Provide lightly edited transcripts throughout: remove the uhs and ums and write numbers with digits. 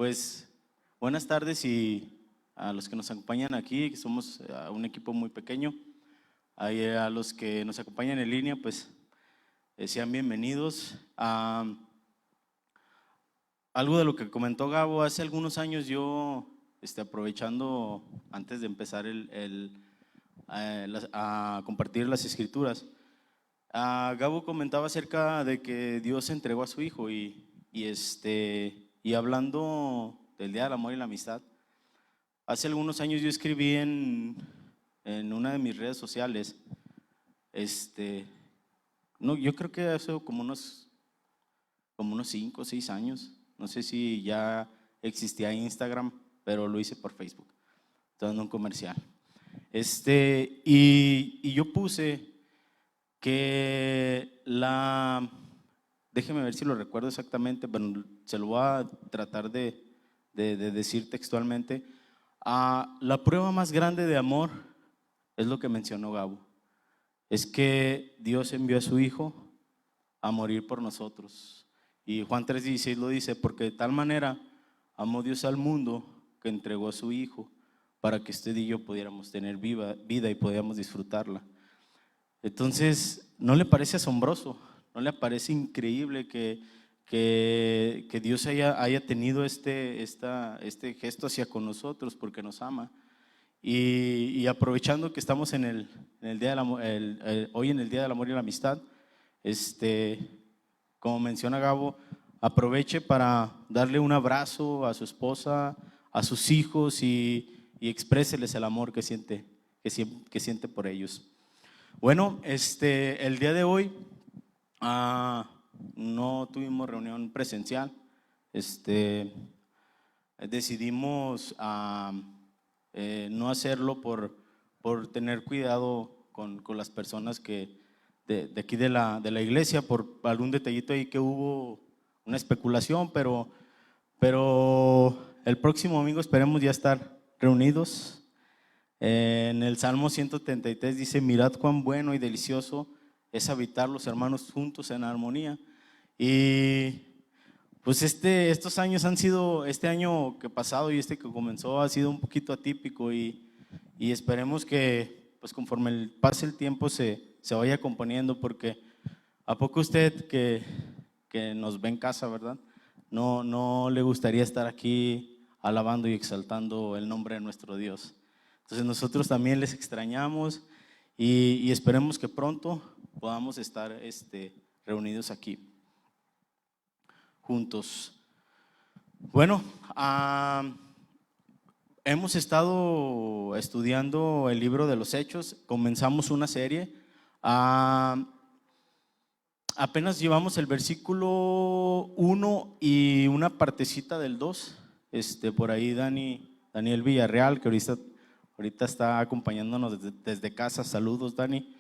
Pues buenas tardes y a los que nos acompañan aquí, que somos un equipo muy pequeño, a los que nos acompañan en línea, pues sean bienvenidos. Algo de lo que comentó Gabo, hace algunos años yo, aprovechando antes de empezar a compartir las escrituras, Gabo comentaba acerca de que Dios entregó a su hijo y hablando del Día del Amor y la Amistad, hace algunos años yo escribí en una de mis redes sociales, no, yo creo que hace como unos 5 o 6 años, no sé si ya existía Instagram, pero lo hice por Facebook, dando un comercial. Y yo puse que déjeme ver si lo recuerdo exactamente, pero se lo voy a tratar de decir textualmente. La prueba más grande de amor es lo que mencionó Gabo, es que Dios envió a su Hijo a morir por nosotros. Y Juan 3:16 lo dice, porque de tal manera amó Dios al mundo que entregó a su Hijo para que usted y yo pudiéramos tener vida y pudiéramos disfrutarla. Entonces, ¿no le parece asombroso? ¿No le parece increíble que Dios haya tenido este gesto hacia con nosotros porque nos ama? Y aprovechando que estamos en el Día del Amor, hoy en el Día del Amor y la Amistad, como menciona Gabo, aproveche para darle un abrazo a su esposa, a sus hijos y expréseles el amor que siente por ellos. Bueno, el día de hoy no tuvimos reunión presencial. Decidimos no hacerlo por tener cuidado con las personas de aquí de la iglesia, por algún detallito ahí que hubo una especulación, pero el próximo domingo esperemos ya estar reunidos. En el Salmo 133 dice: mirad cuán bueno y delicioso es habitar los hermanos juntos en armonía. Y pues estos años han sido, este año que pasado y que comenzó ha sido un poquito atípico y esperemos que pues conforme pase el tiempo se vaya componiendo, porque ¿a poco usted que nos ve en casa, verdad? No le gustaría estar aquí alabando y exaltando el nombre de nuestro Dios. Entonces nosotros también les extrañamos y esperemos que pronto podamos estar reunidos aquí juntos. Bueno, hemos estado estudiando el libro de los Hechos, comenzamos una serie, apenas llevamos el versículo 1 y una partecita del 2, por ahí Daniel Villarreal, que ahorita está acompañándonos desde casa. Saludos, Dani.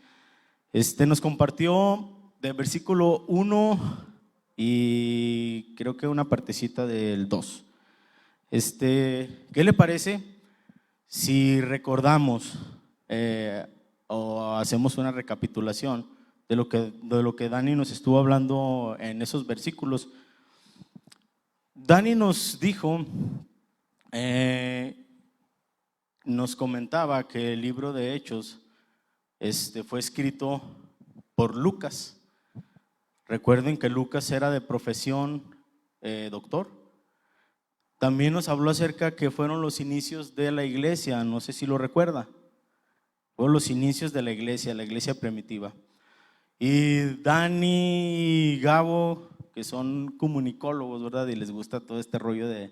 Nos compartió del versículo 1 y creo que una partecita del 2. ¿Qué le parece si recordamos o hacemos una recapitulación de lo que Dani nos estuvo hablando en esos versículos? Dani nos dijo, nos comentaba que el libro de Hechos fue escrito por Lucas. Recuerden que Lucas era de profesión doctor. También nos habló acerca que fueron los inicios de la iglesia, no sé si lo recuerda. Fueron los inicios de la iglesia primitiva. Y Dani y Gabo, que son comunicólogos, ¿verdad? Y les gusta todo este rollo de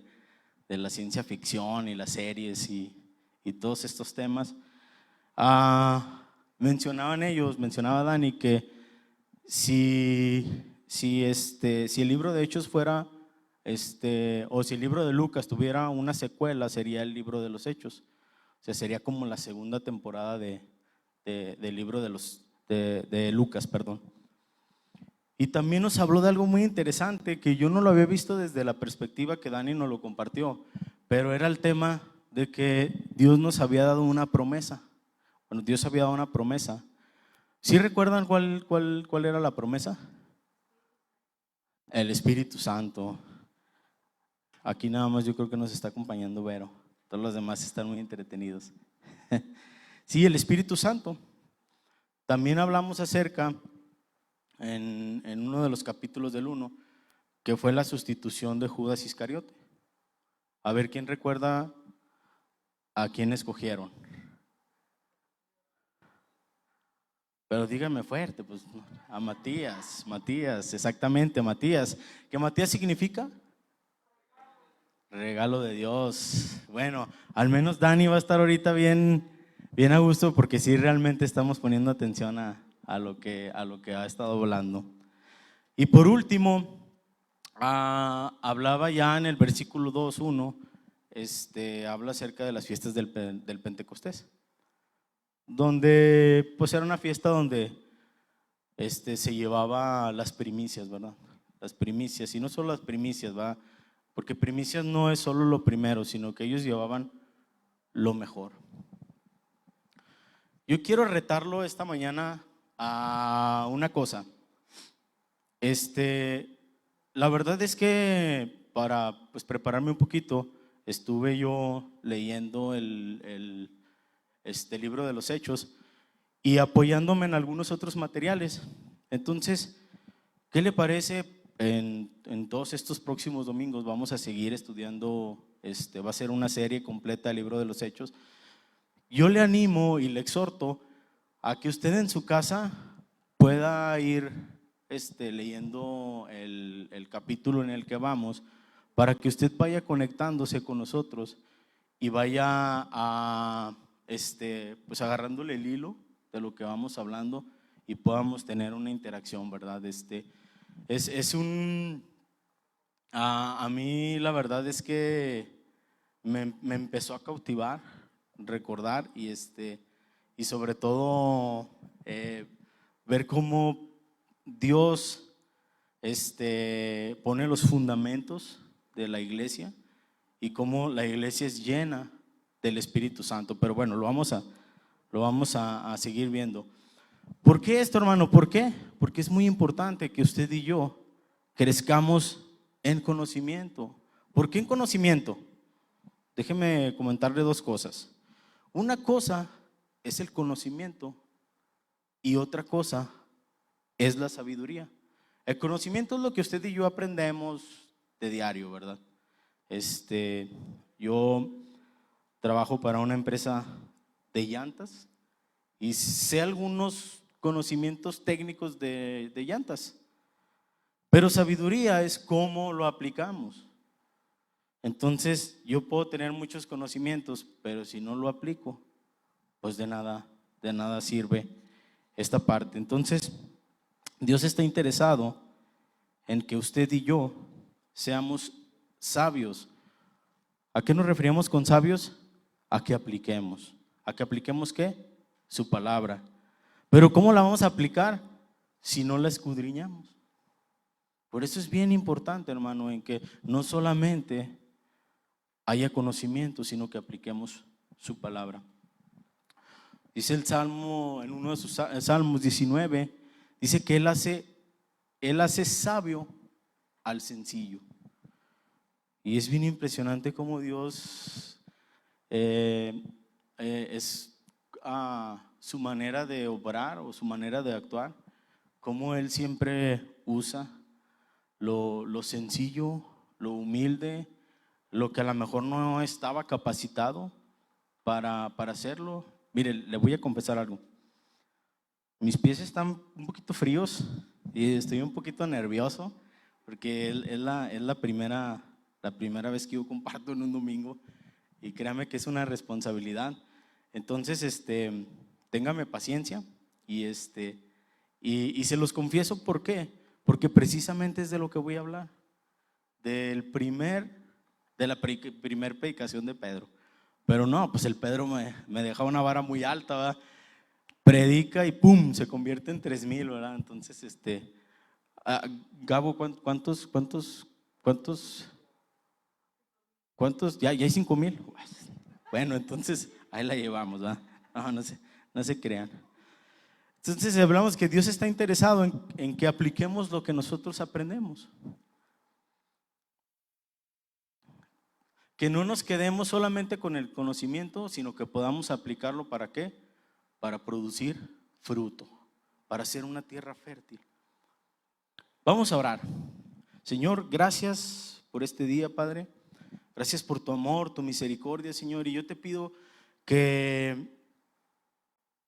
la ciencia ficción y las series y todos estos temas. Mencionaba Dani que si el libro de Hechos fuera, o si el libro de Lucas tuviera una secuela, sería el libro de los Hechos. O sea, sería como la segunda temporada del libro de Lucas, perdón. Y también nos habló de algo muy interesante que yo no lo había visto desde la perspectiva que Dani nos lo compartió, pero era el tema de que Dios nos había dado una promesa. Bueno, Dios había dado una promesa. ¿Sí recuerdan cuál era la promesa? El Espíritu Santo. Aquí nada más yo creo que nos está acompañando Vero. Todos los demás están muy entretenidos. Sí, el Espíritu Santo. También hablamos acerca en uno de los capítulos del 1, que fue la sustitución de Judas Iscariote. A ver, ¿quién recuerda a quién escogieron? Pero dígame fuerte, pues a Matías, exactamente, Matías. ¿Qué Matías significa? Regalo de Dios. Bueno, al menos Dani va a estar ahorita bien a gusto, porque sí realmente estamos poniendo atención a lo que ha estado volando. Y por último, hablaba ya en el versículo 2:1, habla acerca de las fiestas del Pentecostés, donde pues era una fiesta donde se llevaba las primicias, ¿verdad? Las primicias, y no solo las primicias, ¿verdad? Porque primicias no es solo lo primero, sino que ellos llevaban lo mejor. Yo quiero retarlo esta mañana a una cosa. La verdad es que para pues, prepararme un poquito, estuve yo leyendo el libro de los Hechos y apoyándome en algunos otros materiales. Entonces, ¿qué le parece? En todos estos próximos domingos vamos a seguir estudiando, va a ser una serie completa del libro de los Hechos. Yo le animo y le exhorto a que usted en su casa pueda ir leyendo el capítulo en el que vamos, para que usted vaya conectándose con nosotros y vaya pues agarrándole el hilo de lo que vamos hablando y podamos tener una interacción, ¿verdad? A mí la verdad es que me empezó a cautivar recordar y sobre todo ver cómo Dios pone los fundamentos de la iglesia y cómo la iglesia es llena del Espíritu Santo. Pero bueno, lo vamos a seguir viendo. ¿Por qué esto, hermano? ¿Por qué? Porque es muy importante que usted y yo crezcamos en conocimiento. ¿Por qué en conocimiento? Déjeme comentarle dos cosas. Una cosa es el conocimiento y otra cosa es la sabiduría. El conocimiento es lo que usted y yo aprendemos de diario, ¿verdad? Yo trabajo para una empresa de llantas y sé algunos conocimientos técnicos de llantas, pero sabiduría es cómo lo aplicamos. Entonces yo puedo tener muchos conocimientos, pero si no lo aplico, pues de nada sirve esta parte. Entonces Dios está interesado en que usted y yo seamos sabios. ¿A qué nos referimos con sabios? A que apliquemos. ¿A que apliquemos qué? Su palabra. Pero ¿cómo la vamos a aplicar si no la escudriñamos? Por eso es bien importante, hermano, en que no solamente haya conocimiento, sino que apliquemos su palabra. Dice el Salmo, en uno de sus Salmos 19, dice que Él hace sabio al sencillo. Y es bien impresionante cómo Dios es su manera de obrar o su manera de actuar, cómo Él siempre usa lo sencillo, lo humilde, lo que a lo mejor no estaba capacitado para hacerlo. Mire, le voy a confesar algo. Mis pies están un poquito fríos y estoy un poquito nervioso porque es la primera vez que yo comparto en un domingo y créame que es una responsabilidad. Entonces, téngame paciencia y se los confieso. ¿Por qué? Porque precisamente es de lo que voy a hablar, de la primer predicación de Pedro. Pero no, pues el Pedro me deja una vara muy alta, ¿verdad? Predica y pum, se convierte en 3,000, ¿verdad? Entonces, Gabo, ¿cuántos? Ya hay 5,000. Bueno, entonces ahí la llevamos, ¿verdad? No se crean. Entonces hablamos que Dios está interesado en que apliquemos lo que nosotros aprendemos. Que no nos quedemos solamente con el conocimiento, sino que podamos aplicarlo ¿para qué? Para producir fruto, para ser una tierra fértil. Vamos a orar. Señor, gracias por este día, Padre. Gracias por tu amor, tu misericordia, Señor. Y yo te pido que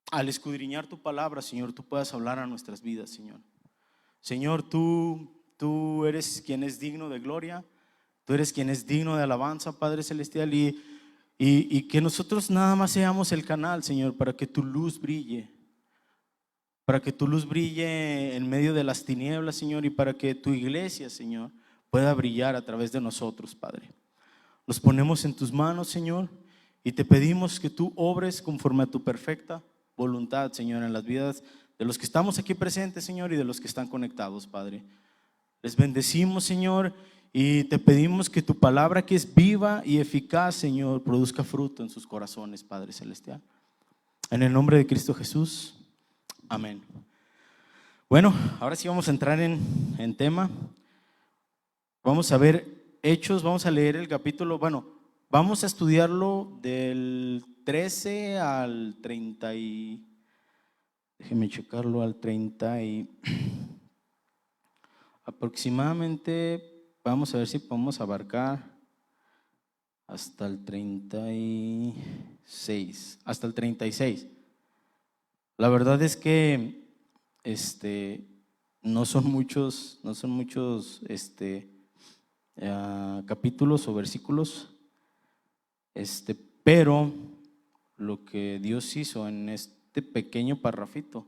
al escudriñar tu palabra, Señor, tú puedas hablar a nuestras vidas, Señor. Señor, tú eres quien es digno de gloria. Tú eres quien es digno de alabanza, Padre Celestial, y que nosotros nada más seamos el canal, Señor, para que tu luz brille. Para que tu luz brille en medio de las tinieblas, Señor, y para que tu iglesia, Señor, pueda brillar a través de nosotros, Padre. Nos ponemos en tus manos, Señor, y te pedimos que tú obres conforme a tu perfecta voluntad, Señor, en las vidas de los que estamos aquí presentes, Señor, y de los que están conectados, Padre. Les bendecimos, Señor, y te pedimos que tu palabra, que es viva y eficaz, Señor, produzca fruto en sus corazones, Padre Celestial. En el nombre de Cristo Jesús, amén. Bueno, ahora sí vamos a entrar en tema. Vamos a ver Hechos, vamos a leer el capítulo, vamos a estudiarlo del 13 al 30 y, déjeme checarlo, al 30 y aproximadamente, vamos a ver si podemos abarcar hasta el 36, hasta el 36. La verdad es que no son muchos capítulos o versículos, pero lo que Dios hizo en este pequeño parrafito,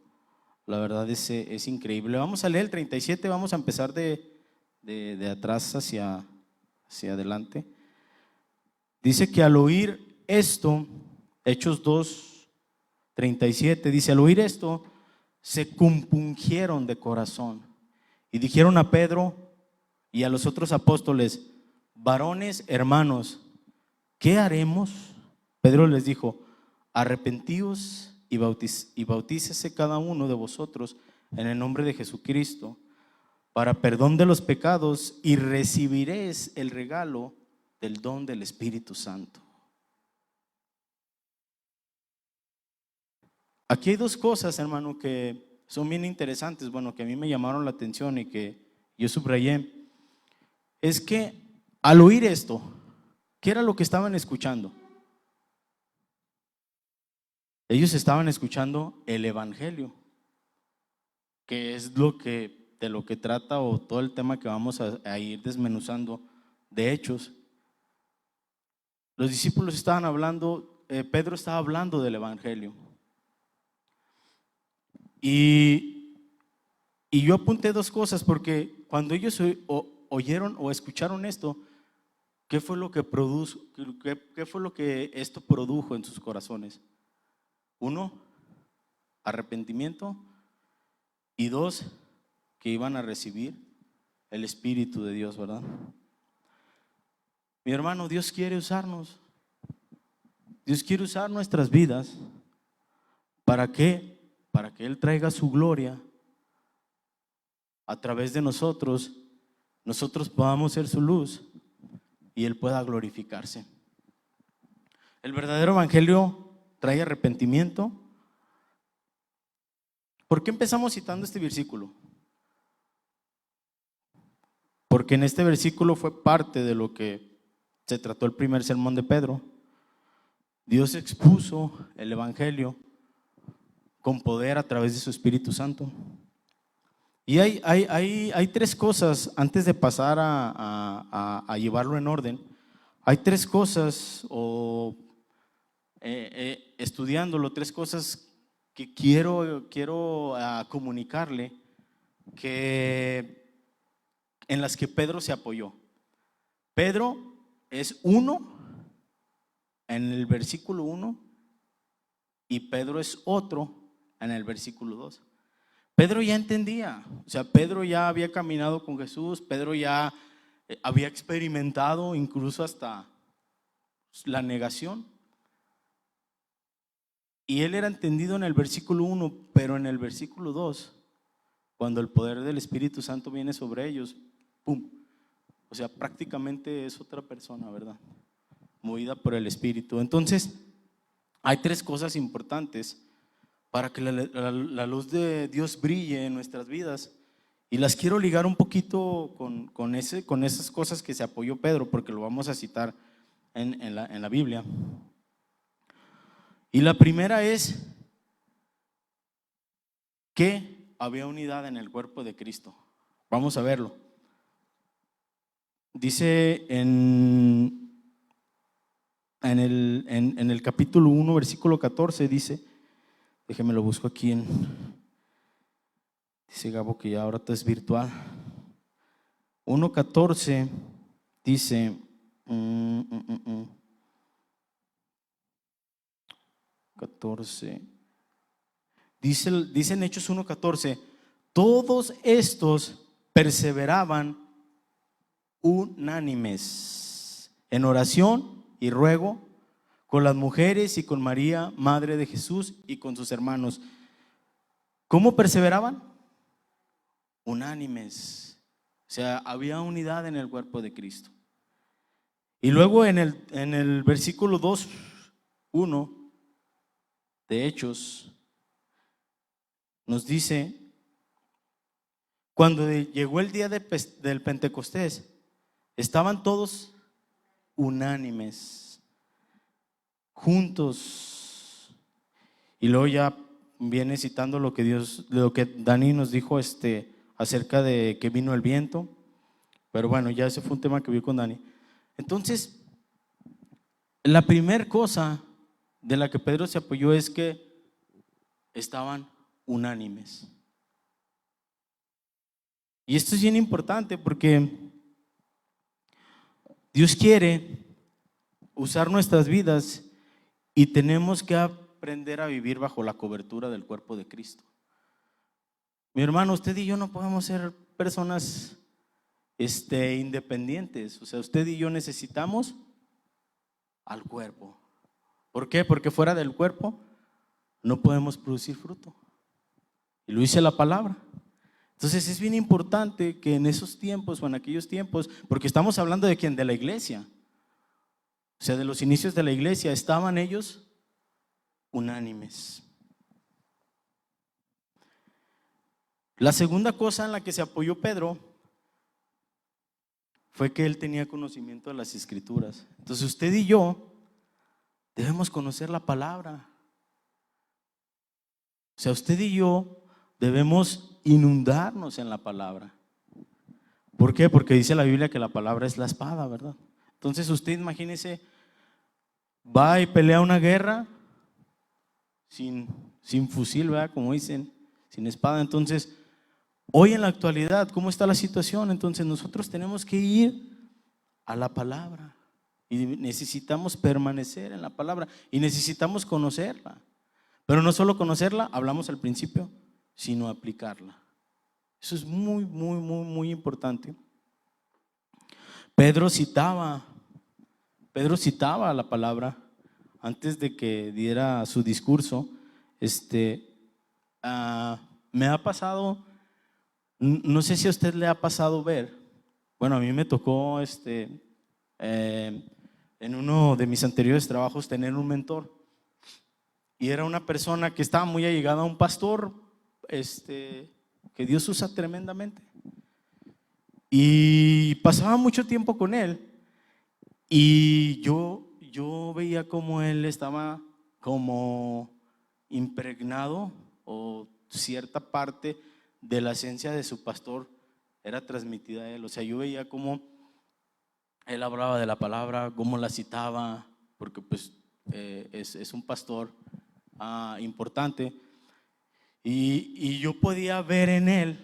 la verdad es increíble. Vamos a leer el 37, vamos a empezar de atrás hacia adelante. Dice que al oír esto, Hechos 2:37, dice: al oír esto, se compungieron de corazón y dijeron a Pedro y a los otros apóstoles: varones, hermanos, ¿qué haremos? Pedro les dijo: arrepentíos y bautícese cada uno de vosotros en el nombre de Jesucristo para perdón de los pecados, y recibiréis el regalo del don del Espíritu Santo. Aquí hay dos cosas, hermano, que son bien interesantes, que a mí me llamaron la atención y que yo subrayé. Es que al oír esto, ¿qué era lo que estaban escuchando? Ellos estaban escuchando el Evangelio, que es de lo que trata, o todo el tema que vamos a ir desmenuzando de Hechos. Los discípulos estaban hablando, Pedro estaba hablando del Evangelio. Y yo apunté dos cosas, porque cuando ellos oyeron o escucharon esto, ¿qué fue lo que esto produjo en sus corazones? Uno, arrepentimiento, y dos, que iban a recibir el Espíritu de Dios, ¿verdad? Mi hermano, Dios quiere usarnos. Dios quiere usar nuestras vidas. ¿Para qué? Para que Él traiga su gloria a través de nosotros podamos ser su luz y Él pueda glorificarse. El verdadero evangelio trae arrepentimiento. ¿Por qué empezamos citando este versículo? Porque en este versículo fue parte de lo que se trató el primer sermón de Pedro. Dios expuso el evangelio con poder a través de su Espíritu Santo. Y hay tres cosas, antes de pasar a llevarlo en orden. Hay tres cosas, estudiándolo, tres cosas que quiero comunicarle, en las que Pedro se apoyó. Pedro es uno en el versículo 1 y Pedro es otro en el versículo 2. Pedro ya entendía, o sea, Pedro ya había caminado con Jesús, Pedro ya había experimentado incluso hasta la negación. Y él era entendido en el versículo 1, pero en el versículo 2, cuando el poder del Espíritu Santo viene sobre ellos, ¡pum! O sea, prácticamente es otra persona, ¿verdad? movida por el Espíritu. Entonces, hay tres cosas importantes para que la luz de Dios brille en nuestras vidas. Y las quiero ligar un poquito con esas cosas que se apoyó Pedro, porque lo vamos a citar en la Biblia. Y la primera es que había unidad en el cuerpo de Cristo. Vamos a verlo. Dice en el capítulo 1, versículo 14, dice, déjeme lo busco aquí dice Gabo que ya ahora todo es virtual. 1:14 dice, 14, dice en Hechos 1:14, todos estos perseveraban unánimes en oración y ruego con las mujeres y con María, madre de Jesús, y con sus hermanos. ¿Cómo perseveraban? Unánimes. O sea, había unidad en el cuerpo de Cristo. Y luego en el versículo 2:1 de Hechos nos dice, cuando llegó el día del Pentecostés, estaban todos unánimes, juntos. Y luego ya viene citando lo que Dani nos dijo acerca de que vino el viento. Pero bueno, ya ese fue un tema que vi con Dani. Entonces, la primera cosa de la que Pedro se apoyó es que estaban unánimes. Y esto es bien importante porque Dios quiere usar nuestras vidas y tenemos que aprender a vivir bajo la cobertura del cuerpo de Cristo. Mi hermano, usted y yo no podemos ser personas independientes. O sea, usted y yo necesitamos al cuerpo. ¿Por qué? Porque fuera del cuerpo no podemos producir fruto. Y lo dice la palabra. Entonces es bien importante que en esos tiempos o en aquellos tiempos, porque estamos hablando de quién, de la iglesia, o sea, de los inicios de la iglesia, estaban ellos unánimes. La segunda cosa en la que se apoyó Pedro fue que él tenía conocimiento de las Escrituras. Entonces usted y yo debemos conocer la palabra. O sea, usted y yo debemos inundarnos en la palabra. ¿Por qué? Porque dice la Biblia que la palabra es la espada, ¿verdad? Entonces usted imagínese, va y pelea una guerra sin fusil, ¿verdad? Como dicen, sin espada. Entonces, hoy en la actualidad, ¿cómo está la situación? Entonces nosotros tenemos que ir a la palabra y necesitamos permanecer en la palabra y necesitamos conocerla. Pero no solo conocerla, hablamos al principio, sino aplicarla. Eso es muy, muy, muy, muy importante. Pedro citaba la palabra antes de que diera su discurso. Me ha pasado, no sé si a usted le ha pasado ver, bueno, a mí me tocó en uno de mis anteriores trabajos tener un mentor. Y era una persona que estaba muy allegada a un pastor que Dios usa tremendamente. Y pasaba mucho tiempo con él. Y yo veía como él estaba como impregnado, o cierta parte de la esencia de su pastor era transmitida a él. O sea, yo veía cómo él hablaba de la palabra, cómo la citaba, porque pues es un pastor importante. Y yo podía ver en él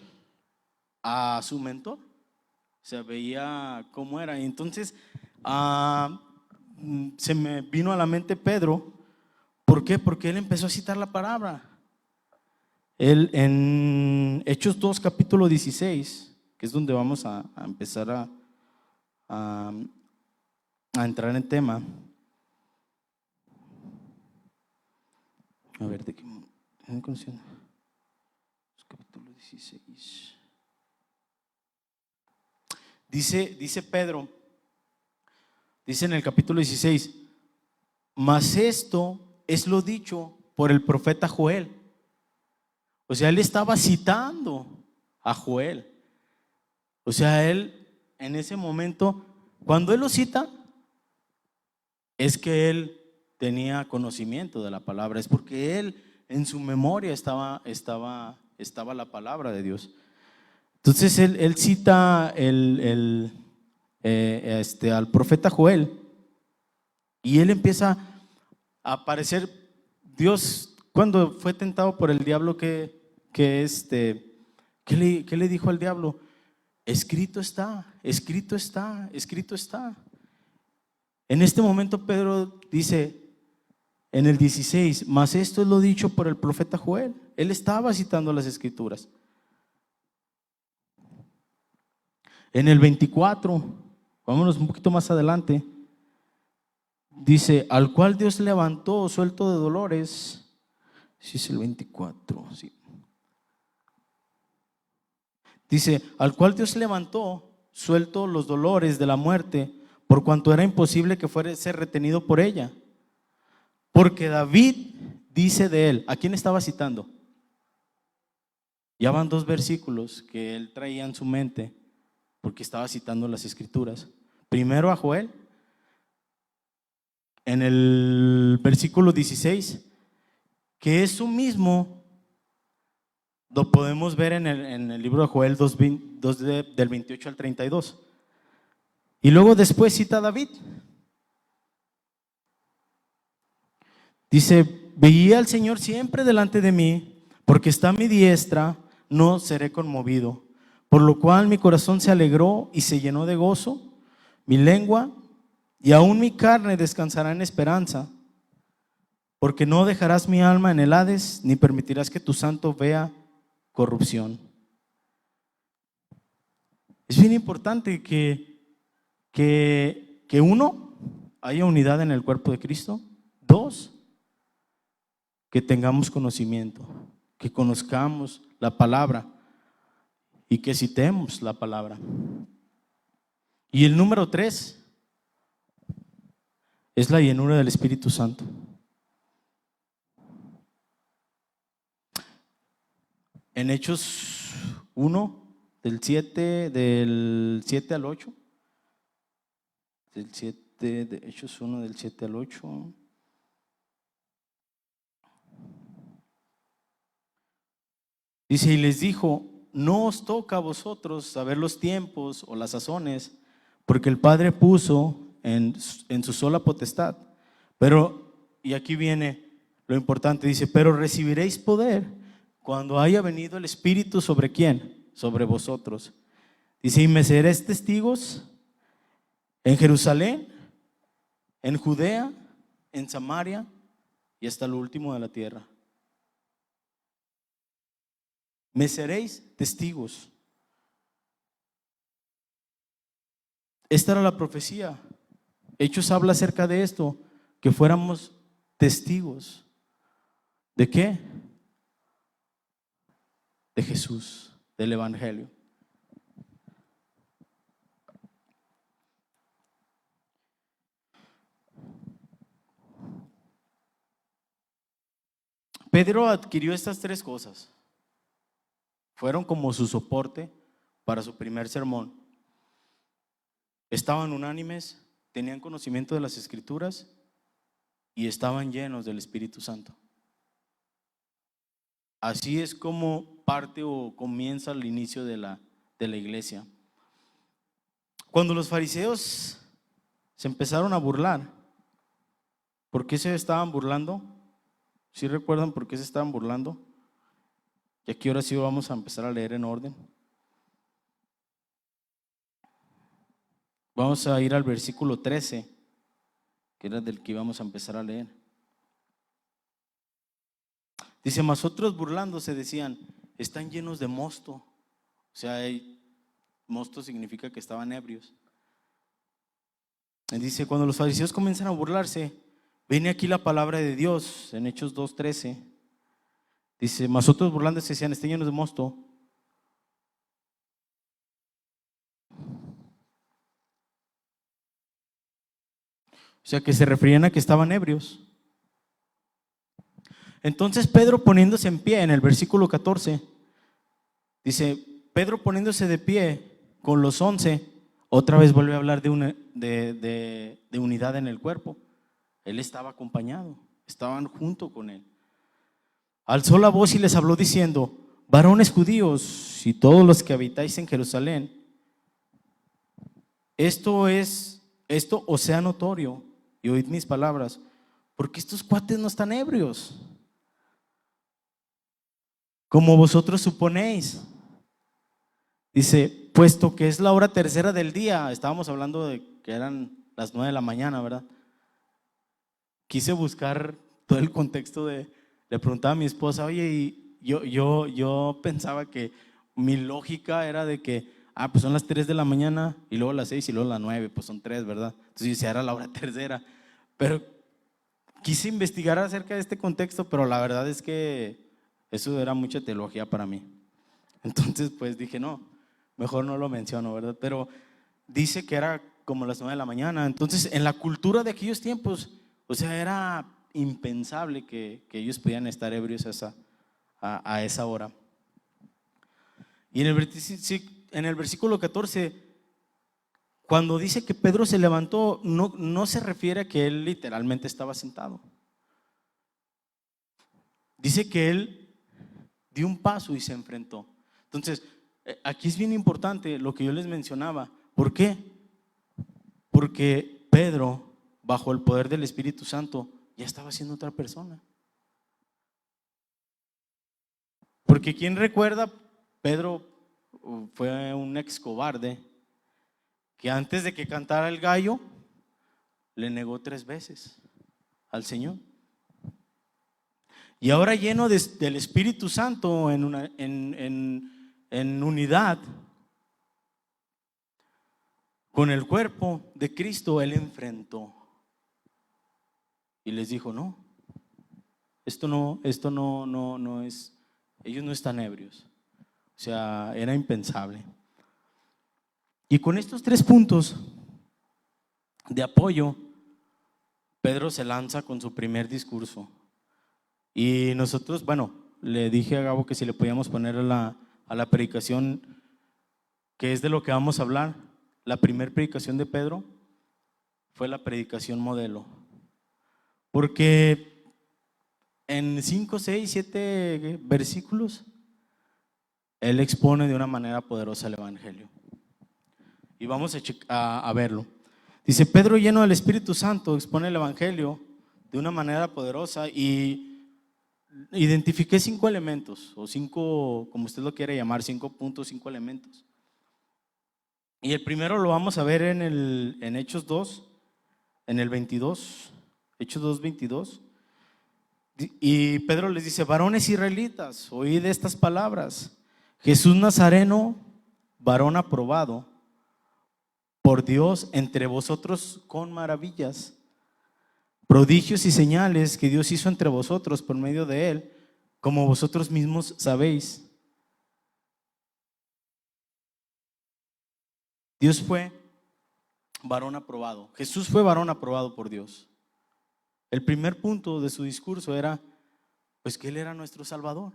a su mentor. O sea, veía cómo era. Y entonces se me vino a la mente Pedro. ¿Por qué? Porque él empezó a citar la palabra. Él en Hechos 2, capítulo 16, que es donde vamos a empezar a entrar en tema. A ver, ¿de qué? Capítulo 16. Dice Pedro, Dice en el capítulo 16, mas esto es lo dicho por el profeta Joel. O sea, él estaba citando a Joel. O sea, él en ese momento, cuando él lo cita, es que él tenía conocimiento de la palabra, es porque él en su memoria estaba la palabra de Dios. Entonces él cita al profeta Joel y él empieza a aparecer. Dios, cuando fue tentado por el diablo, ¿qué le dijo al diablo? Escrito está, escrito está, escrito está. En este momento Pedro dice en el 16, mas esto es lo dicho por el profeta Joel. Él estaba citando las escrituras. En el 24, vámonos un poquito más adelante, dice, al cual Dios levantó suelto de dolores. Sí, es el 24, sí. Dice, al cual Dios levantó suelto los dolores de la muerte, por cuanto era imposible que fuese retenido por ella. Porque David dice de él, ¿a quién estaba citando? Ya van 2 versículos que él traía en su mente, porque estaba citando las escrituras. Primero a Joel, en el versículo 16, que eso mismo lo podemos ver en el libro de Joel 2, del 28 al 32. Y luego después cita a David. Dice, veía al Señor siempre delante de mí, porque está a mi diestra, no seré conmovido. Por lo cual mi corazón se alegró y se llenó de gozo, mi lengua y aún mi carne descansará en esperanza, porque no dejarás mi alma en el Hades, ni permitirás que tu santo vea corrupción. Es bien importante que uno, haya unidad en el cuerpo de Cristo. 2, que tengamos conocimiento, que conozcamos la palabra y que citemos la palabra. Y el número 3 es la llenura del Espíritu Santo. En Hechos 1, del 7 al 8, de Hechos 1, del 7 al 8. Dice, y les dijo, no os toca a vosotros saber los tiempos o las sazones, porque el Padre puso en su sola potestad. Pero, y aquí viene lo importante, dice, pero recibiréis poder cuando haya venido el Espíritu. ¿Sobre quién? Sobre vosotros. Dice, y me seréis testigos en Jerusalén, en Judea, en Samaria y hasta lo último de la tierra. Me seréis testigos. Esta era la profecía. Hechos habla acerca de esto, que fuéramos testigos. ¿De qué? De Jesús, del Evangelio. Pedro adquirió estas 3 cosas. Fueron como su soporte para su primer sermón. Estaban unánimes, tenían conocimiento de las Escrituras y estaban llenos del Espíritu Santo. Así es como parte o comienza el inicio de la iglesia. Cuando los fariseos se empezaron a burlar, ¿por qué se estaban burlando? ¿Sí recuerdan por qué se estaban burlando? Y aquí ahora sí vamos a empezar a leer en orden. Vamos a ir al versículo 13, que era del que íbamos a empezar a leer. Dice, mas otros burlándose decían, están llenos de mosto. O sea, mosto significa que estaban ebrios. Y dice, cuando los fariseos comienzan a burlarse, viene aquí la palabra de Dios en Hechos 2:13. Dice, mas otros burlándose decían, están llenos de mosto. sea, que se referían a que estaban ebrios. Entonces Pedro, poniéndose en pie, en el versículo 14, dice, Pedro poniéndose de pie con los 11, otra vez vuelve a hablar de unidad en el cuerpo. Él estaba acompañado, estaban junto con él. Alzó la voz y les habló diciendo, varones judíos y todos los que habitáis en Jerusalén, esto os sea notorio, y oíd mis palabras, porque estos cuates no están ebrios, como vosotros suponéis. Dice, puesto que es la hora tercera del día, estábamos hablando de que eran las 9 de la mañana, ¿verdad? Quise buscar todo el contexto le preguntaba a mi esposa, oye, y yo pensaba que mi lógica era de que, pues son las 3 de la mañana y luego las 6 y luego las 9, pues son 3, ¿verdad? Entonces yo decía, era la hora tercera, pero quise investigar acerca de este contexto, pero la verdad es que eso era mucha teología para mí. Entonces pues dije, no, mejor no lo menciono, ¿verdad? Pero dice que era como las 9 de la mañana. Entonces en la cultura de aquellos tiempos, o sea, era impensable que ellos pudieran estar ebrios a esa hora. Y en el versículo 14, cuando dice que Pedro se levantó, no se refiere a que él literalmente estaba sentado. Dice que él dio un paso y se enfrentó. Entonces, aquí es bien importante lo que yo les mencionaba. ¿Por qué? Porque Pedro, bajo el poder del Espíritu Santo, ya estaba siendo otra persona. Porque ¿quién recuerda? Pedro fue un ex cobarde que antes de que cantara el gallo le negó 3 veces al Señor. Y ahora lleno del Espíritu Santo en unidad con el cuerpo de Cristo, él enfrentó y les dijo, no, esto no es, ellos no están ebrios. O sea, era impensable. Y con estos 3 puntos de apoyo, Pedro se lanza con su primer discurso. Y nosotros, bueno, le dije a Gabo que si le podíamos poner a la predicación, que es de lo que vamos a hablar. La primera predicación de Pedro fue la predicación modelo. Porque en 5, 6, 7 versículos, él expone de una manera poderosa el Evangelio. Y vamos a verlo. Dice, Pedro, lleno del Espíritu Santo, expone el Evangelio de una manera poderosa y identifiqué 5 elementos, o 5, como usted lo quiere llamar, 5 puntos, 5 elementos. Y el primero lo vamos a ver en Hechos 2, en el 22, Hechos 2, 22. Y Pedro les dice, varones israelitas, oíd estas palabras. Jesús Nazareno, varón aprobado por Dios entre vosotros con maravillas, prodigios y señales que Dios hizo entre vosotros por medio de él, como vosotros mismos sabéis. Dios fue varón aprobado. Jesús fue varón aprobado por Dios. El primer punto de su discurso era, pues, que él era nuestro Salvador.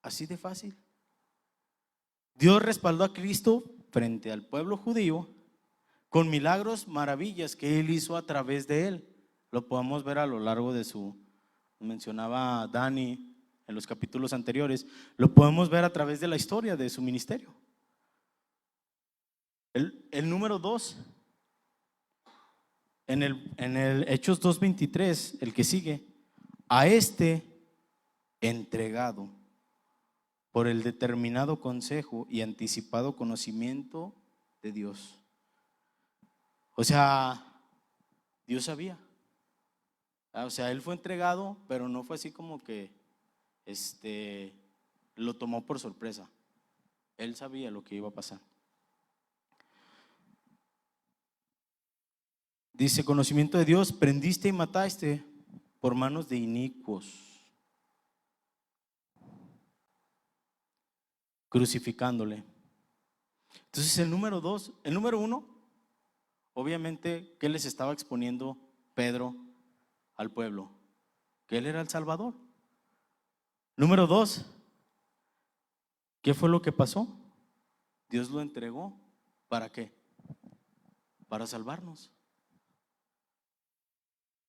Así de fácil. Dios respaldó a Cristo frente al pueblo judío con milagros, maravillas que él hizo a través de él. Lo podemos ver a lo largo de mencionaba Dani en los capítulos anteriores, lo podemos ver a través de la historia de su ministerio. El número 2, en el Hechos 2:23, el que sigue, a este entregado por el determinado consejo y anticipado conocimiento de Dios. O sea, Dios sabía. O sea, él fue entregado, pero no fue así como que lo tomó por sorpresa. Él sabía lo que iba a pasar. Dice, conocimiento de Dios, prendiste y mataste por manos de inicuos, crucificándole. Entonces el número 1, obviamente, ¿qué les estaba exponiendo Pedro al pueblo? Que Él era el Salvador. Número 2, ¿qué fue lo que pasó? Dios lo entregó. ¿Para qué? Para salvarnos.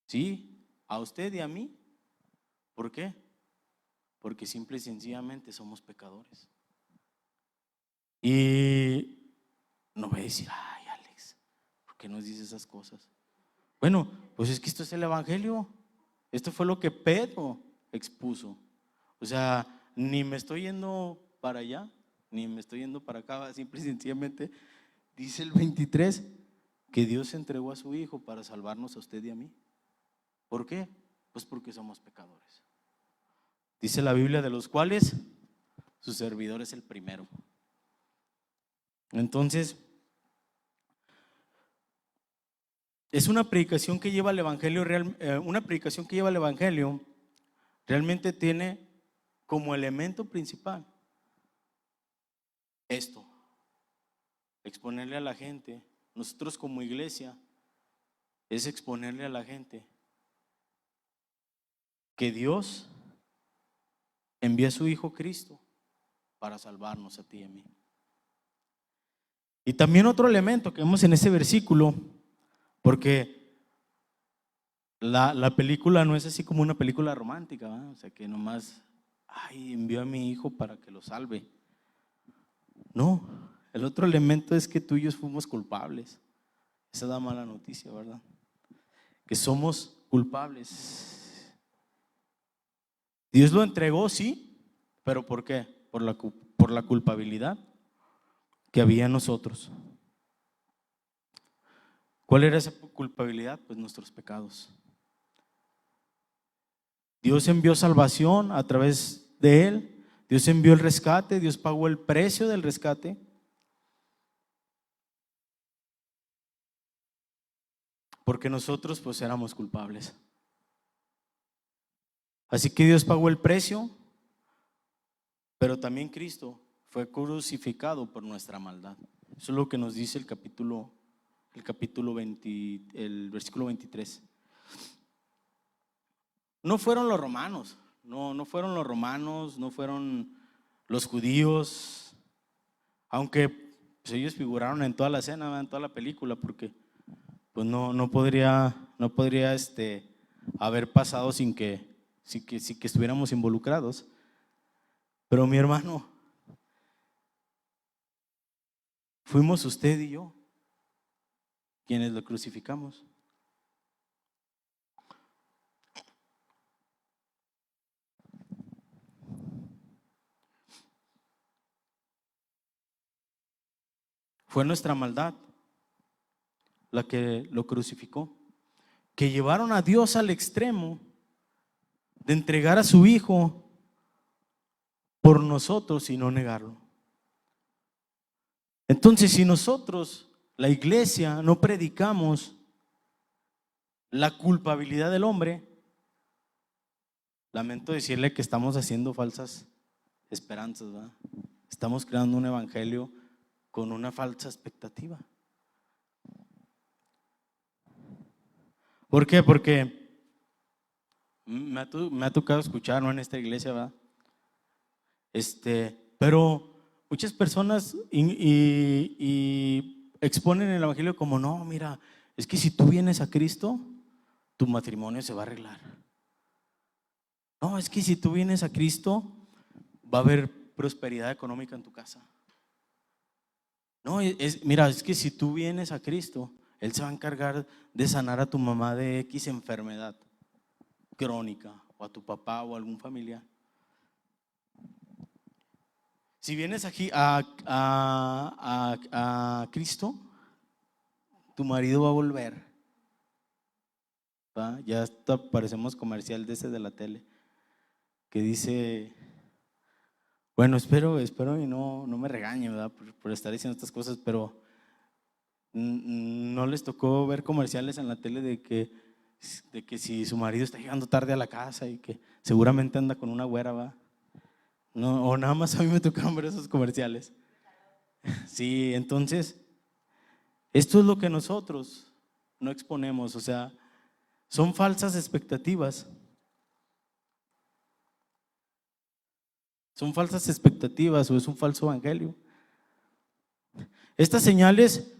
Sí, a usted y a mí. ¿Por qué? Porque simple y sencillamente somos pecadores. Y no voy a decir, ay Alex, ¿por qué nos dices esas cosas? Bueno, pues es que esto es el Evangelio. Esto fue lo que Pedro expuso. O sea, ni me estoy yendo para allá, ni me estoy yendo para acá. Simple y sencillamente dice el 23 que Dios entregó a su Hijo para salvarnos a usted y a mí. ¿Por qué? Pues porque somos pecadores. Dice la Biblia, de los cuales su servidor es el primero. Entonces, es una predicación que lleva al Evangelio, una predicación que lleva al Evangelio realmente tiene como elemento principal esto: exponerle a la gente. Nosotros como iglesia es exponerle a la gente que Dios envía a su Hijo Cristo para salvarnos a ti y a mí. Y también otro elemento que vemos en ese versículo, porque la película no es así como una película romántica, ¿verdad? O sea, que nomás, ay, envió a mi hijo para que lo salve. No, el otro elemento es que tú y yo fuimos culpables. Esa da mala noticia, ¿verdad? Que somos culpables. Dios lo entregó, sí, pero ¿por qué? Por la culpabilidad que había en nosotros. ¿Cuál era esa culpabilidad? Pues nuestros pecados. Dios envió salvación a través de Él. Dios envió el rescate. Dios pagó el precio del rescate. Porque nosotros pues éramos culpables. Así que Dios pagó el precio, pero también Cristo fue crucificado por nuestra maldad. Eso es lo que nos dice el capítulo 20, el versículo 23. No fueron los romanos, no fueron los romanos, no fueron los judíos, aunque pues, ellos figuraron en toda la escena, en toda la película, porque pues no podría haber pasado sin que estuviéramos involucrados. Pero mi hermano, fuimos usted y yo quienes lo crucificamos. Fue nuestra maldad la que lo crucificó, que llevaron a Dios al extremo de entregar a su Hijo por nosotros y no negarlo. Entonces, si nosotros, la iglesia, no predicamos la culpabilidad del hombre, lamento decirle que estamos haciendo falsas esperanzas, ¿verdad? Estamos creando un evangelio con una falsa expectativa. ¿Por qué? Porque me ha tocado escuchar, ¿no?, en esta iglesia, ¿verdad? Pero muchas personas y exponen el evangelio como, no, mira, es que si tú vienes a Cristo, tu matrimonio se va a arreglar. No, es que si tú vienes a Cristo, va a haber prosperidad económica en tu casa. No, mira, es que si tú vienes a Cristo, Él se va a encargar de sanar a tu mamá de X enfermedad crónica, o a tu papá o a algún familiar. Si vienes aquí a Cristo, tu marido va a volver. ¿Va? Ya hasta parecemos comercial de ese de la tele que dice, bueno, espero y no me regañe, ¿verdad?, por estar diciendo estas cosas, pero no les tocó ver comerciales en la tele de que si su marido está llegando tarde a la casa y que seguramente anda con una güera, ¿va? No, o nada más a mí me tocaron ver esos comerciales. Sí, entonces, esto es lo que nosotros no exponemos. O sea, Son falsas expectativas. Son falsas expectativas o es un falso evangelio. Estas señales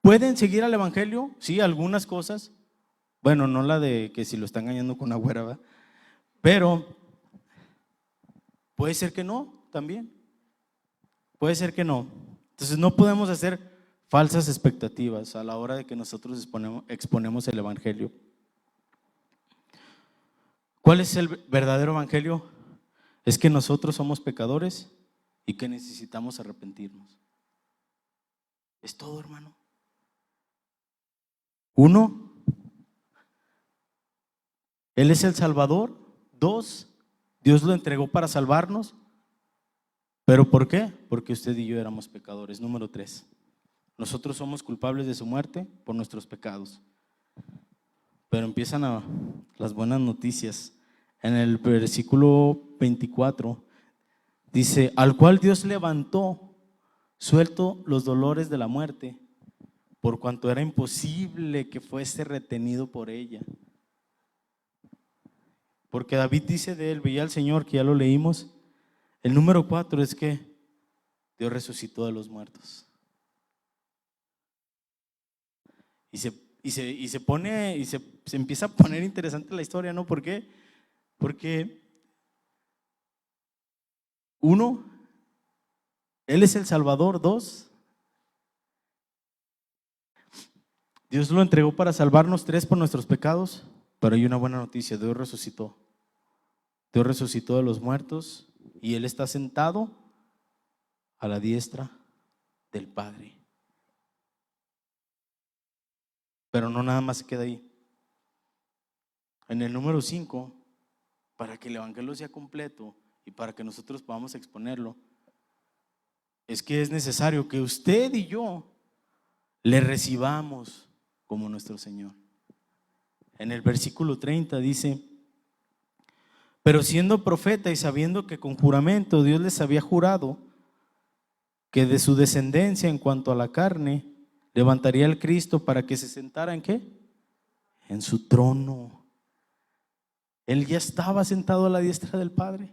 pueden seguir al evangelio, sí, algunas cosas. Bueno, no la de que si lo está engañando con una güera, ¿verdad? Pero puede ser que no, también. Puede ser que no. Entonces no podemos hacer falsas expectativas a la hora de que nosotros exponemos el evangelio. ¿Cuál es el verdadero evangelio? Es que nosotros somos pecadores y que necesitamos arrepentirnos. Es todo, hermano. Uno, Él es el Salvador. Dos, Dios lo entregó para salvarnos. ¿Pero por qué? Porque usted y yo éramos pecadores. Número tres, nosotros somos culpables de su muerte por nuestros pecados. Pero empiezan las buenas noticias. En el versículo 24 dice: al cual Dios levantó, suelto los dolores de la muerte, por cuanto era imposible que fuese retenido por ella. Porque David dice de él, veía al Señor, que ya lo leímos. El número 4 es que Dios resucitó de los muertos. Y se empieza a poner interesante la historia, ¿no? ¿Por qué? Porque uno, Él es el Salvador. Dos, Dios lo entregó para salvarnos. Tres, por nuestros pecados. Pero hay una buena noticia: Dios resucitó. Dios resucitó de los muertos y Él está sentado a la diestra del Padre. Pero no nada más se queda ahí. En el número 5, para que el evangelio sea completo y para que nosotros podamos exponerlo, es que es necesario que usted y yo le recibamos como nuestro Señor. En el versículo 30 dice: pero siendo profeta y sabiendo que con juramento Dios les había jurado que de su descendencia en cuanto a la carne levantaría el Cristo para que se sentara ¿en qué? En su trono. Él ya estaba sentado a la diestra del Padre.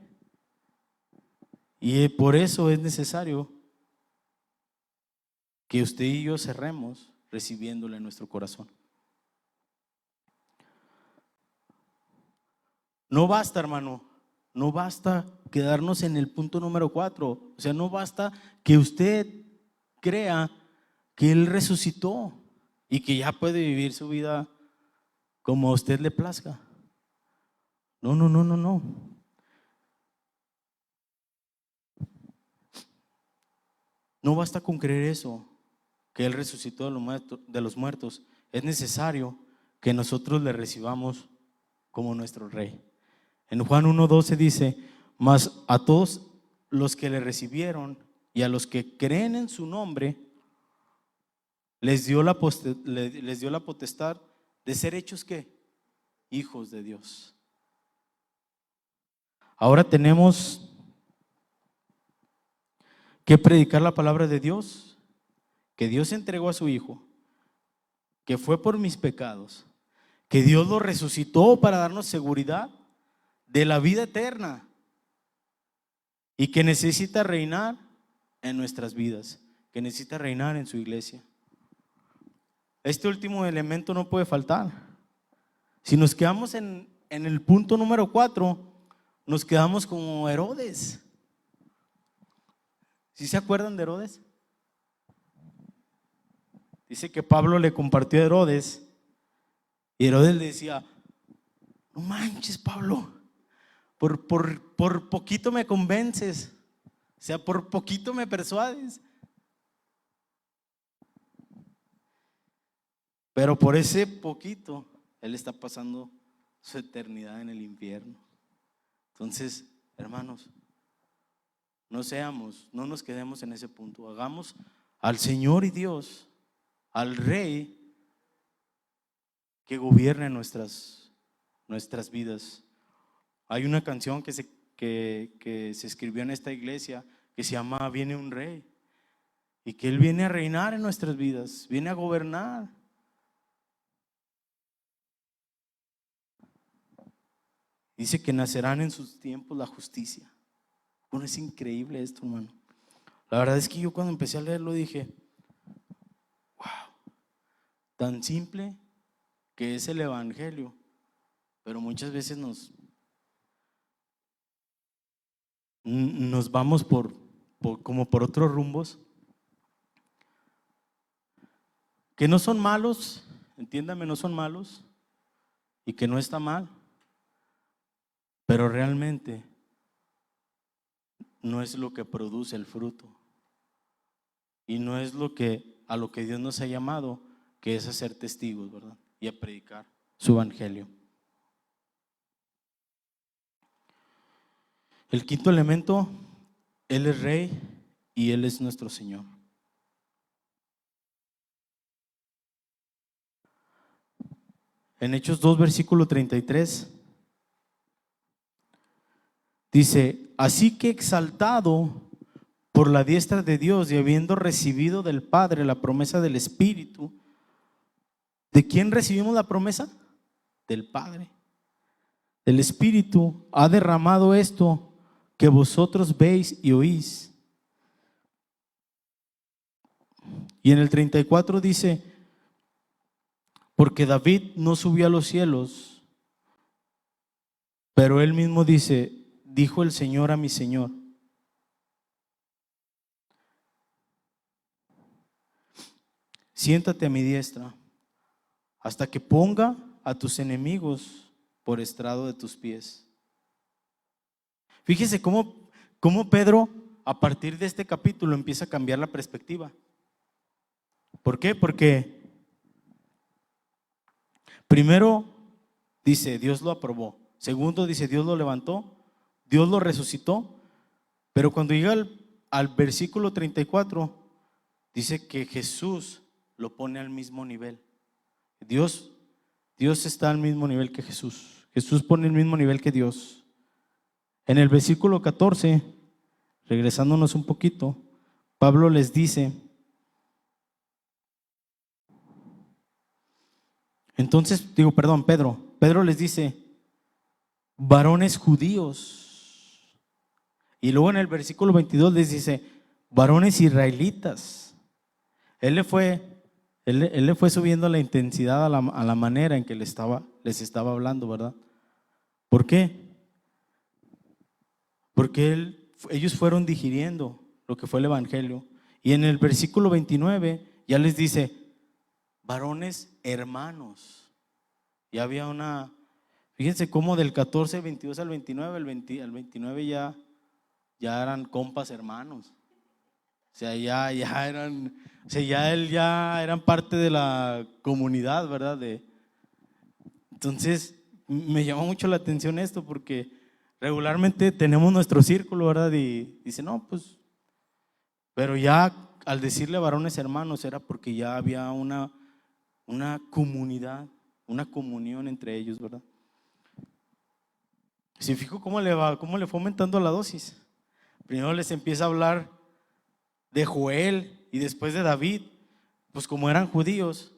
Y por eso es necesario que usted y yo cerremos recibiéndole en nuestro corazón. No basta, hermano, no basta quedarnos en el punto número 4. O sea, no basta que usted crea que Él resucitó y que ya puede vivir su vida como a usted le plazca. No, no, no, no, no. No basta con creer eso, que Él resucitó de los muertos. Es necesario que nosotros le recibamos como nuestro Rey. En Juan 1:12 dice: mas a todos los que le recibieron y a los que creen en su nombre, les dio la potestad de ser hechos ¿qué? Hijos de Dios. Ahora tenemos que predicar la palabra de Dios, que Dios entregó a su Hijo, que fue por mis pecados, que Dios lo resucitó para darnos seguridad de la vida eterna y que necesita reinar en nuestras vidas, que necesita reinar en su iglesia. Este último elemento no puede faltar. Si nos quedamos en el punto número 4, nos quedamos como Herodes. ¿Sí se acuerdan de Herodes? Dice que Pablo le compartió a Herodes y Herodes le decía: no manches, Pablo, por poquito me convences, o sea, por poquito me persuades, pero por ese poquito él está pasando su eternidad en el infierno. Entonces, hermanos, no nos quedemos en ese punto. Hagamos al Señor y Dios, al Rey, que gobierne nuestras vidas. Hay una canción que se escribió en esta iglesia que se llama Viene un Rey, y que Él viene a reinar en nuestras vidas, viene a gobernar. Dice que nacerán en sus tiempos la justicia. Bueno, es increíble esto, hermano. La verdad es que yo cuando empecé a leerlo dije, wow, tan simple que es el evangelio, pero muchas veces nos vamos como por otros rumbos que no son malos, entiéndame, no son malos y que no está mal, pero realmente no es lo que produce el fruto y no es a lo que Dios nos ha llamado, que es a ser testigos, ¿verdad? Y a predicar su evangelio. El quinto elemento, Él es Rey y Él es nuestro Señor. En Hechos 2, versículo 33, dice: así que exaltado por la diestra de Dios y habiendo recibido del Padre la promesa del Espíritu. ¿De quién recibimos la promesa? Del Padre. El Espíritu ha derramado esto que vosotros veis y oís. Y en el 34 dice: porque David no subió a los cielos, pero él mismo dice: dijo el Señor a mi Señor: siéntate a mi diestra hasta que ponga a tus enemigos por estrado de tus pies. Fíjese cómo Pedro a partir de este capítulo empieza a cambiar la perspectiva. ¿Por qué? Porque primero dice Dios lo aprobó, segundo dice Dios lo levantó, Dios lo resucitó, pero cuando llega al versículo 34 dice que Jesús lo pone al mismo nivel. Dios está al mismo nivel que Jesús. Jesús pone el mismo nivel que Dios. En el versículo 14, regresándonos un poquito, Pablo les dice: Pedro les dice: varones judíos. Y luego en el versículo 22 les dice: varones israelitas. Él le fue subiendo la intensidad a la manera en que les estaba hablando, ¿verdad? ¿Por qué? Porque ellos fueron digiriendo lo que fue el evangelio. Y en el versículo 29 ya les dice: varones hermanos. Ya había fíjense cómo del 14, 22 al 29, al 29 ya eran compas hermanos. O sea, ya eran parte de la comunidad, ¿verdad? Entonces, me llama mucho la atención esto porque regularmente tenemos nuestro círculo, ¿verdad? Y dice, no, pues, pero ya al decirle varones hermanos era porque ya había una comunidad, una comunión entre ellos, ¿verdad? Si fijo cómo le fue aumentando la dosis. Primero les empieza a hablar de Joel y después de David, pues como eran judíos,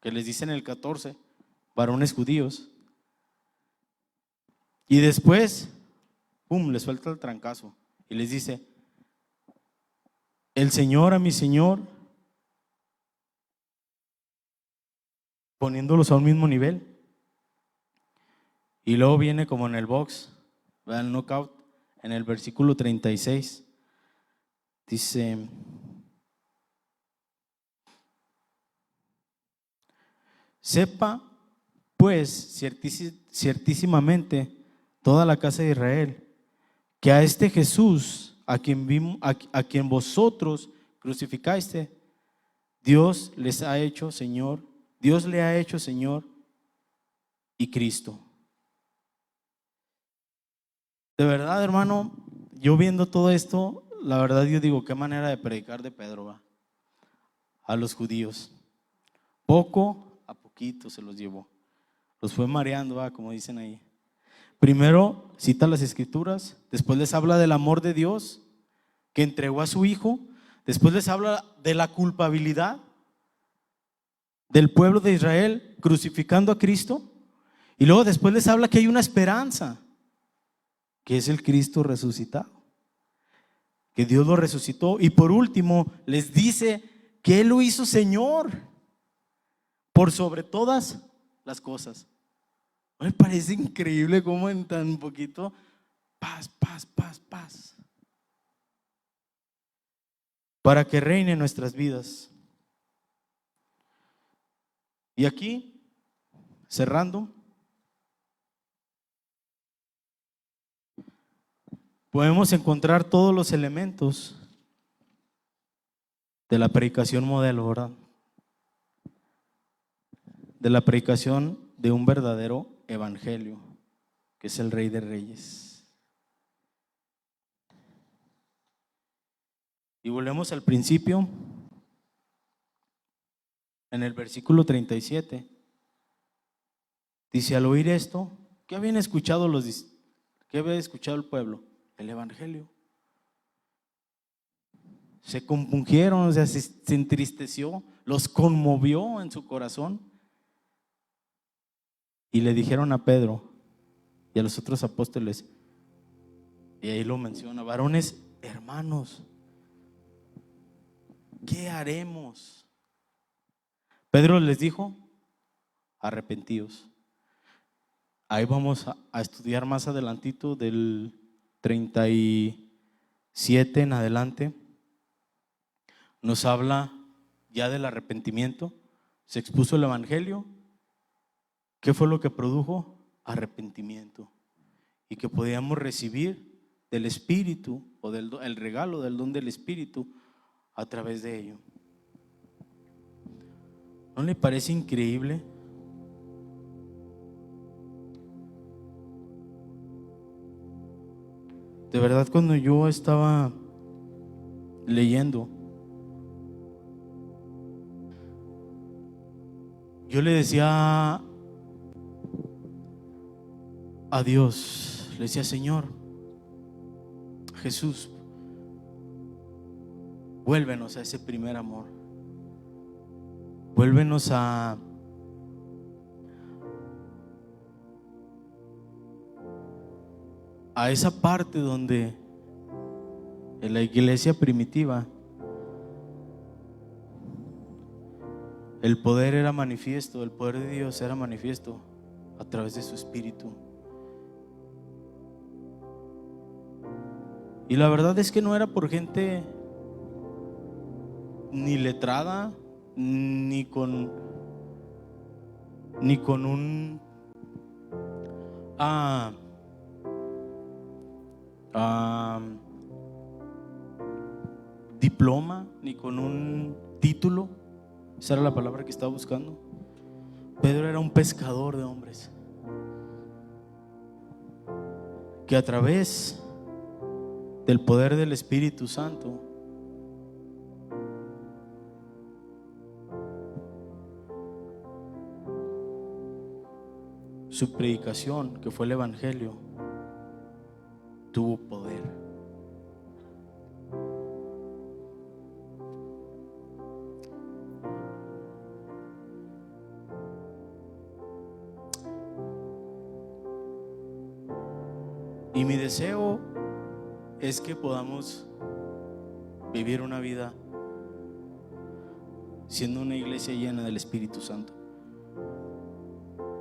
que les dicen en el 14, varones judíos. Y después, les suelta el trancazo y les dice: el Señor a mi Señor, poniéndolos a un mismo nivel. Y luego viene como en el box, vean el knockout, en el versículo 36, dice: sepa pues ciertísimamente toda la casa de Israel que a este Jesús a quien vosotros crucificaste, Dios le ha hecho Señor y Cristo. De verdad, hermano, yo viendo todo esto, la verdad yo digo, qué manera de predicar de Pedro, va, a los judíos. Poco a poquito se los llevó, los fue mareando, va, como dicen ahí. Primero cita las escrituras, después les habla del amor de Dios que entregó a su hijo, después les habla de la culpabilidad del pueblo de Israel crucificando a Cristo, Y luego después les habla que hay una esperanza, que es el Cristo resucitado, que Dios lo resucitó. Y por último les dice que Él lo hizo Señor por sobre todas las cosas. Me parece increíble cómo en tan poquito, paz, paz, paz, paz, para que reine en nuestras vidas. Y aquí, cerrando, podemos encontrar todos los elementos de la predicación modelo, ¿verdad? De la predicación de un verdadero evangelio, que es el Rey de Reyes. Y volvemos al principio, en el versículo 37. Dice: al oír esto, ¿qué habían escuchado qué había escuchado el pueblo? El evangelio. Se compungieron, o sea, se entristeció, los conmovió en su corazón. Y le dijeron a Pedro y a los otros apóstoles, y ahí lo menciona: varones hermanos, ¿qué haremos? Pedro les dijo: arrepentíos. Ahí vamos a estudiar más adelantito, del 37 en adelante. Nos habla ya del arrepentimiento. Se expuso el evangelio. ¿Qué fue lo que produjo? Arrepentimiento. Y que podíamos recibir del Espíritu, o el regalo del don del Espíritu a través de ello. ¿No le parece increíble? De verdad, cuando yo estaba leyendo, yo le decía a Dios, le decía: Señor Jesús, vuélvenos a ese primer amor, vuélvenos a esa parte donde en la iglesia primitiva el poder era manifiesto, el poder de Dios era manifiesto a través de su Espíritu. Y la verdad es que no era por gente ni letrada, ni con un diploma, ni con un título. Esa era la palabra que estaba buscando. Pedro era un pescador de hombres, que a través del poder del Espíritu Santo su predicación, que fue el evangelio, tuvo poder. Y mi deseo es que podamos vivir una vida siendo una iglesia llena del Espíritu Santo,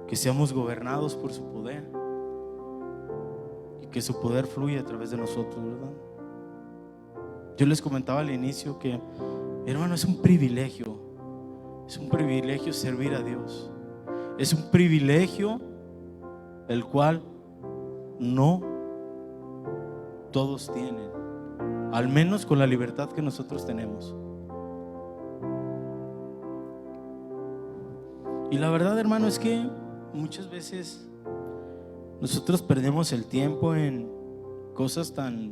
que seamos gobernados por su poder y que su poder fluya a través de nosotros, ¿verdad? Yo les comentaba al inicio que, hermano, es un privilegio servir a Dios. Es un privilegio el cual no todos tienen, al menos con la libertad que nosotros tenemos. Y la verdad, hermano, es que muchas veces nosotros perdemos el tiempo en cosas tan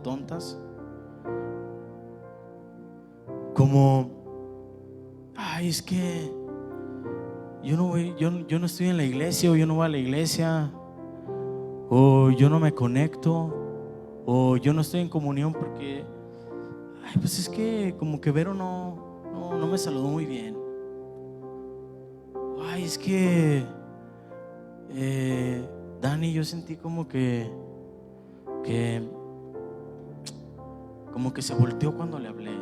tontas como: ay, es que yo no estoy en la iglesia, o yo no voy a la iglesia, o yo no me conecto, o yo no estoy en comunión porque, ay, pues es que como que Vero no me saludó muy bien. Ay, es que Dani, yo sentí como que se volteó cuando le hablé.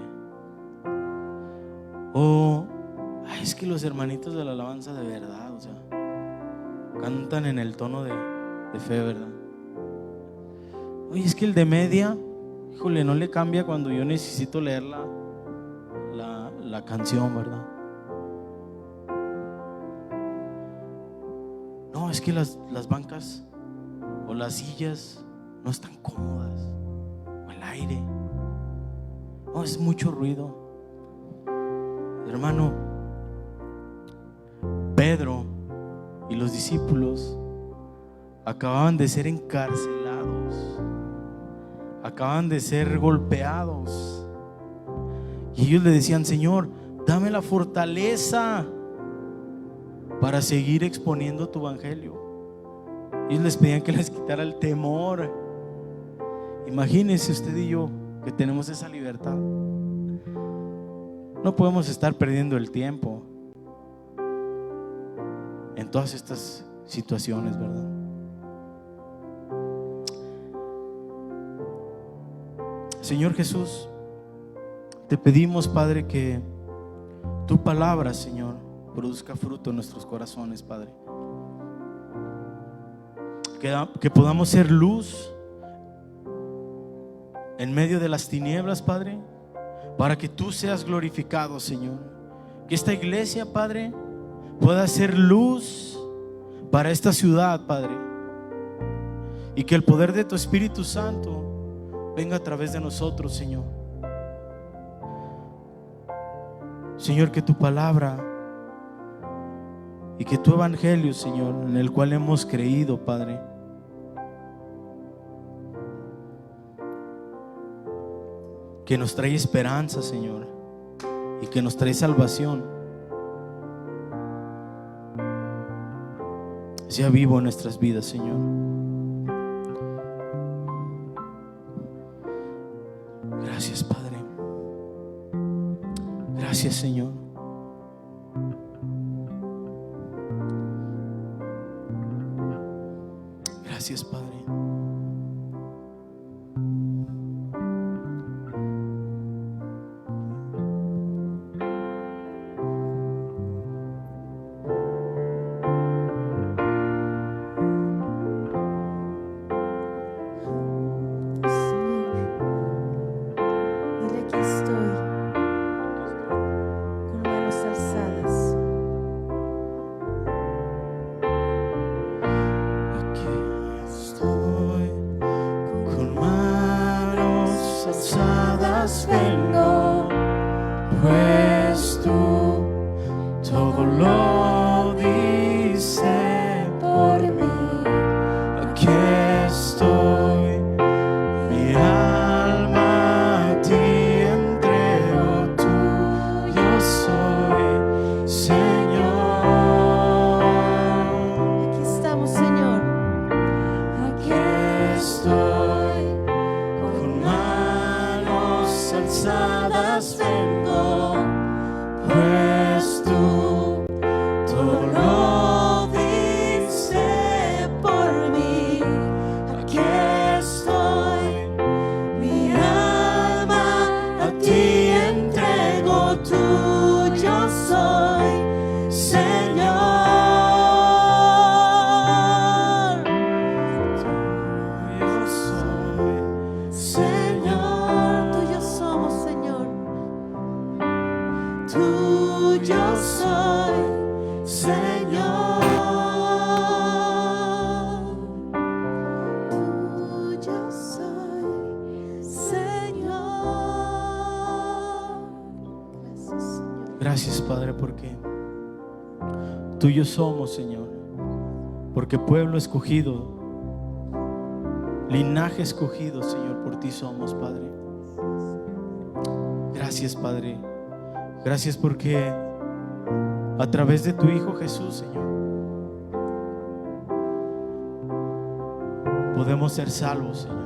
Es que los hermanitos de la alabanza de verdad, o sea, cantan en el tono de fe, ¿verdad? Oye, es que el de media, híjole, no le cambia cuando yo necesito leer la canción, ¿verdad? No, es que las bancas o las sillas no están cómodas, o el aire, no, es mucho ruido. Hermano, Pedro y los discípulos acababan de ser encarcelados, acaban de ser golpeados, y ellos le decían: Señor, dame la fortaleza para seguir exponiendo tu evangelio. Ellos les pedían que les quitara el temor. Imagínense usted y yo que tenemos esa libertad. No podemos estar perdiendo el tiempo en todas estas situaciones, ¿verdad? Señor Jesús, te pedimos, Padre, que tu palabra, Señor, produzca fruto en nuestros corazones, Padre. Que podamos ser luz en medio de las tinieblas, Padre, para que tú seas glorificado, Señor. Que esta iglesia, Padre, pueda ser luz para esta ciudad, Padre, y que el poder de tu Espíritu Santo venga a través de nosotros, Señor. Señor, que tu palabra y que tu evangelio, Señor, en el cual hemos creído, Padre, que nos trae esperanza, Señor, y que nos trae salvación, sea vivo en nuestras vidas, Señor. Gracias, Padre. Gracias, Señor. Gracias, Padre. Vengo, pues tú todo lo dice por mí. Aquí estoy, mi alma a ti entrego, tuyo soy, Señor. Aquí estamos, Señor. Aquí estoy, con manos alzadas vengo, pues tú todo lo dice por mí. Aquí estoy, mi alma a ti entrego, tuyo soy, Señor. Tuyo soy, Señor. Tuyo somos, Señor. Tuyo soy, Señor. Tuyo soy, Señor. Gracias, Señor. Gracias, Padre, porque tuyo somos, Señor. Porque pueblo escogido, linaje escogido, Señor, por ti somos, Padre. Gracias, Padre. Gracias porque a través de tu Hijo Jesús, Señor, podemos ser salvos, Señor.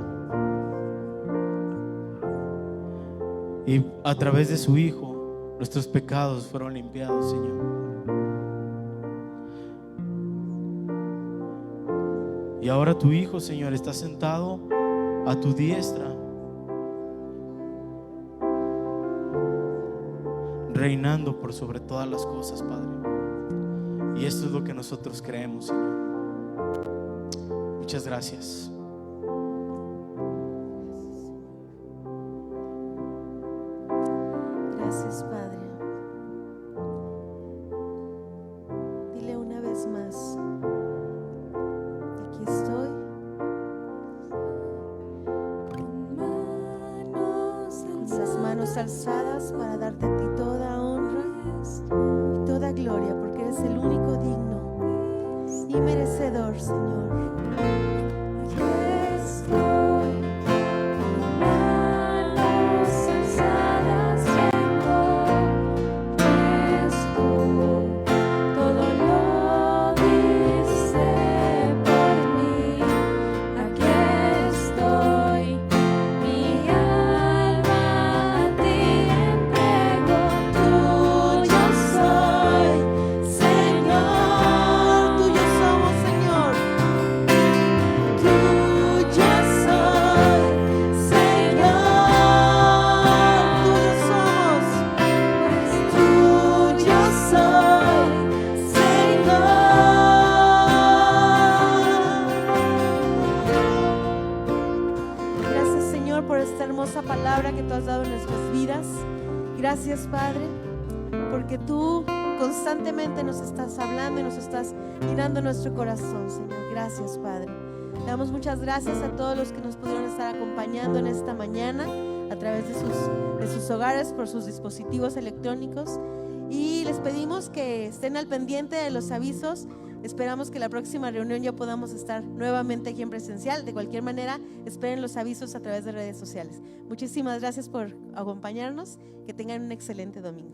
Y a través de su Hijo, nuestros pecados fueron limpiados, Señor. Y ahora tu Hijo, Señor, está sentado a tu diestra, reinando por sobre todas las cosas, Padre. Y esto es lo que nosotros creemos, Señor. Muchas gracias. Gracias, Padre. Dile una vez más: aquí estoy. Con las manos alzadas para darte a ti toda honra y toda gloria, porque eres el único digno y merecedor, Señor. Aquí estoy, con manos alzadas todo lo dice por mí. Aquí estoy, mi alma a ti entrego. Tuyo soy, Señor. Tuyo somos, Señor. Tuyo soy, Señor. Tuyo somos. Tuyo soy, Señor. Gracias, Señor, por esta hermosa palabra que tú has dado en nuestras vidas. Gracias, Padre, porque tú constantemente nos estás hablando y nos estás mirando nuestro corazón, Señor. Gracias, Padre. Le damos muchas gracias a todos los que nos pudieron estar acompañando en esta mañana a través de sus hogares, por sus dispositivos electrónicos. Y les pedimos que estén al pendiente de los avisos. Esperamos que la próxima reunión ya podamos estar nuevamente aquí en presencial. De cualquier manera, esperen los avisos a través de redes sociales. Muchísimas gracias por acompañarnos. Que tengan un excelente domingo.